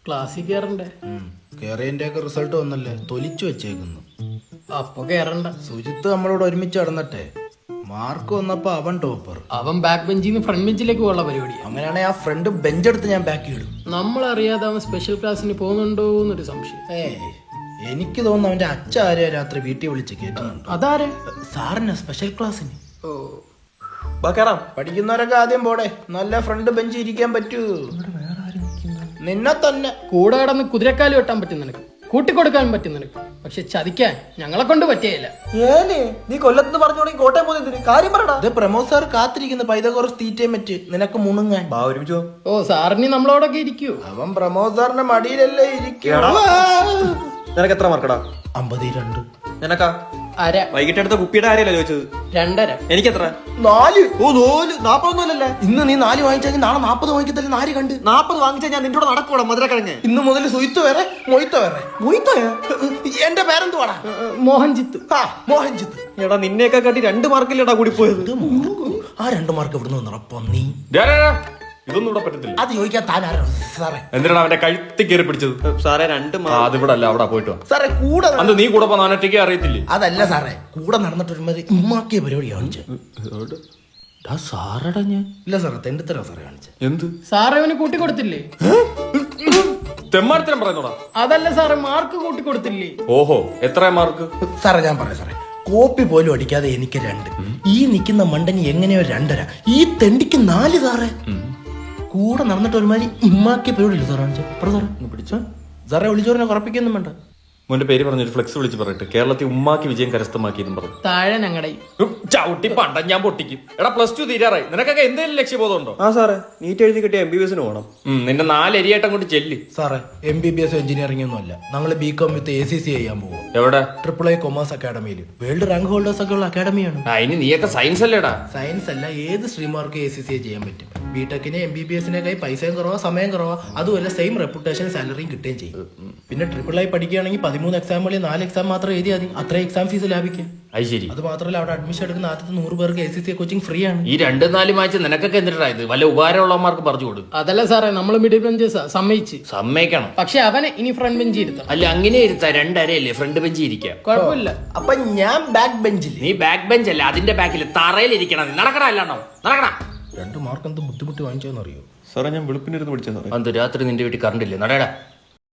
ക്ലാസ്സിൽ കയറണ്ടേ? കേറിയതിന്റെ ഒക്കെ റിസൾട്ട് വന്നല്ലേ, തൊലിച്ചു വെച്ചേക്കുന്നു. അപ്പൊ കേറണ്ട. സുജിത്ത് നമ്മളോട് ഒരുമിച്ച് നടന്നട്ടെ, മാർക്ക് വന്നപ്പോ അവൻ ടോപ്പർ. അവൻ ബാക്ക് ബെഞ്ചിൽ നിന്ന് ഫ്രണ്ട് ബെഞ്ചിലേക്ക് പോകാനുള്ള പരിപാടിയാണ്. അങ്ങനെയാണെങ്കിൽ ആ ഫ്രണ്ട് ബെഞ്ച് എടുത്ത് ഞാൻ ബാക്കി ഇടും. നമ്മളറിയാതെ അവൻ സ്പെഷ്യൽ ക്ലാസ്സിന് പോകുന്നുണ്ടോ എന്നൊരു സംശയം. എനിക്ക് തോന്നുന്നു അവന്റെ അച്ഛ ആരെയോ രാത്രി വീട്ടിൽ വിളിച്ച് കേട്ടുന്നുണ്ട്. അതാരെ? സാറിന് സ്പെഷ്യൽ ക്ലാസ്സിന്. ഓ, പഠിക്കുന്നവരൊക്കെ ആദ്യം പോടെ, നല്ല ഫ്രണ്ട് ബെഞ്ച് ഇരിക്കാൻ പറ്റൂ. നിന്നെ തന്നെ കൂടെ കിടന്ന് കുതിരക്കാല് വെട്ടാൻ പറ്റും നിനക്ക്, കൂട്ടിക്കൊടുക്കാൻ പറ്റും നിനക്ക്, പക്ഷെ ചതിക്കാൻ ഞങ്ങളെ കൊണ്ട് പറ്റിയല്ല. നീ കൊല്ലത്ത് പറഞ്ഞു കോട്ടയം പോകുന്നതിന് കാര്യം പറയടാ. ഇത് പ്രമോദ് സാർ കാത്തിരിക്കുന്ന പൈതകോറസ് തീറ്റയും വെച്ച് നിനക്ക് മുണുങ്ങാൻ. ഓ, സാറിന് നമ്മളോടൊക്കെ ഇരിക്കൂ. അവൻ പ്രമോദ് സാറിന്റെ മടിയിലല്ലേ ഇരിക്കും. നിനക്ക് എത്ര മാർക്കടാ? 52. നിനക്കാ? അര. വൈകിട്ട് എടുത്ത കുപ്പിയുടെ കാര്യമല്ല ചോദിച്ചത്. 2.5. എനിക്ക് എത്ര? 4. ഓ 4 40 ഇന്ന് നീ 4 വാങ്ങിച്ചാൽ നാളെ 40 വാങ്ങിക്കത്തല്ലേ. 4 കണ്ട് 40 വാങ്ങിച്ചാൽ ഞാൻ നിന്നോട് നടക്കൂടാ മധുരക്കിഴങ്ങ്. ഇന്ന് മുതൽ സുയിത്ത് വേറെ മൊയ്ത്ത വേറെ. എന്റെ പേരെന്തുവാടാ? മോഹൻജിത്ത്. മോഹൻജിത്ത്. എടാ നിന്നെയൊക്കെ കാട്ടി 2 മാർക്കില്ലടാ കൂടി പോയത്. ആ 2 മാർക്ക് ഇവിടുന്ന് വന്നപ്പോ നീ ഇതൊന്നും ഇവിടെ പറ്റത്തില്ല. അത് ചോദിക്കാൻ താൻ ആരാ സാറേ? എന്തിനാണ് അവന്റെ കഴുത്തി കയറി പിടിച്ചത്? സാറേ 2 അതിവിടെ അല്ല, അവിടെ പോയിട്ട് വാ. സാറേ കൂടെ അന്ന് നീ കൂടെ പോന്ന അവനൊറ്റയ്ക്ക് അറിയത്തില്ലേ? അതല്ല സാറേ, കൂടെ നടന്നിട്ട് ഒരുമാതിരി ഉമ്മാക്കിയ പരിപാടി കാണിച്ചു. സാറടാ ഞാൻ. ഇല്ല സാറേ, തെണ്ടിത്തരാ സാറേ കാണിച്ചത്. എന്ത് സാറ് അവന് കൂട്ടിക്കൊടുത്തില്ലേ? തെമ്മാർത്തരം പറയുന്നോടാ. അതല്ല സാറ്, മാർക്ക് കൂട്ടിക്കൊടുത്തില്ലേ? ഓഹോ, എത്ര മാർക്ക്? സാറേ ഞാൻ പറയാം സാറേ, കോപ്പി പോലും അടിക്കാതെ എനിക്ക് 2. ഈ നിൽക്കുന്ന മണ്ടന് എങ്ങനെയോ 2.5, ഈ തെണ്ടിക്ക് 4 സാറേ. കൂടെ നടന്നിട്ട് ഒരുമാതിരി ഉമ്മാക്കിയ പരിപാടി ഇല്ല സാറേ കാണിച്ചത്. സാറേ പിടിച്ചോ സാറേ, വിളിച്ചോറിനെ കുറപ്പിക്കൊന്നും വേണ്ട. മോന്റെ പേര് പറഞ്ഞൊരു ഫ്ലെക്സ് വിളിച്ച് പറയട്ടെ, കേരളത്തിൽ ഉമ്മാക്കി വിജയം കരസ്ഥമാക്കിയെന്നും പറഞ്ഞു. താഴെ ഞങ്ങളുടെ ചവിട്ടി പണ്ട ഞാൻ പൊട്ടിക്കും. എടാ +2 തീരാറായി, നിനക്കൊക്കെ എന്തെങ്കിലും ലക്ഷ്യബോധം ഉണ്ടോ? ആ സാറേ, നീറ്റ് എഴുതി കിട്ടിയ MBBS പോകണം. നിന്റെ 4 അരിയായിട്ട് അങ്ങോട്ട് ചെല്ല്. സാറേ MBBS എഞ്ചിനീയറിംഗ് ഒന്നും അല്ല, ഞങ്ങൾ BCom വിത്ത് ACC ചെയ്യാൻ പോകും. എവിടെ? AAA കൊമേഴ്സ് അക്കാഡമിയിൽ. വേൾഡ് റാങ്ക് ഹോൾഡേഴ്സ് ഒക്കെ ഉള്ള അക്കാഡമിയാണ്. അതിന് നീയൊക്കെ സയൻസ് അല്ലേടാ? സയൻസ് അല്ല, ഏത് സ്ട്രീമാർക്ക് ACC ചെയ്യാൻ പറ്റും. ബിടെക്കിന് MBBS-നെ പൈസയും കുറവാ, സമയം കുറവാ, അതുമല്ല സെയിം റെപ്യൂട്ടേഷൻ സാലറിയും കിട്ടുകയും ചെയ്യും. പിന്നെ AAA പഠിക്കുകയാണെങ്കിൽ 13 എക്സാമുകളിൽ 4 എക്സാം മാത്രം എഴുതിയാൽ മതി. അത്രയും എക്സാം ഫീസ് ലാഭിക്കും. അത് ശരി. അത് മാത്രമല്ല, അവിടെ അഡ്മിഷൻ എടുക്കുന്ന ആദ്യത്തെ 100 പേർക്ക് ACC കോച്ചിങ് ഫ്രീ ആണ്. ഈ 2-4 മാച്ച് നിനക്കൊക്കെ എന്തിനാ ഇത്? വല്ല ഉപകാരമുള്ളവന്മാർക്ക് പറഞ്ഞു കൊടുക്കും. അതല്ല സാറേ, നമ്മൾ മിഡിൽ ബെഞ്ചേഴ്സാ, സമ്മതിച്ച്. സമ്മതിക്കണം. പക്ഷെ അവനെ ഇനി ഫ്രണ്ട് ബെഞ്ച് ഇരുത്താം. അല്ല, അങ്ങനെ ഇരുത്താ 2 അരയല്ലേ ഫ്രണ്ട് ബെഞ്ച് ഇരിക്കാം. കുഴപ്പമില്ല. അപ്പൊ ഞാൻ ബാക്ക് ബെഞ്ചിൽ. നീ ബാക്ക് ബെഞ്ച് അല്ല, അതിന്റെ ബാക്കിൽ തറയിലിരിക്കണം. നടക്കണ അല്ലാണ്ടോ? നടക്കണ. 2 മാർക്ക് എന്ത് ബുദ്ധിമുട്ട് വാങ്ങിച്ചോന്നറിയോ? സാറേ ഞാൻ വെളുപ്പിനിരുന്ന് പഠിച്ച സാറേ. അന്ന് രാത്രി നിന്റെ വീട്ടിൽ കറണ്ട് ഇല്ലേ? നടയടാ.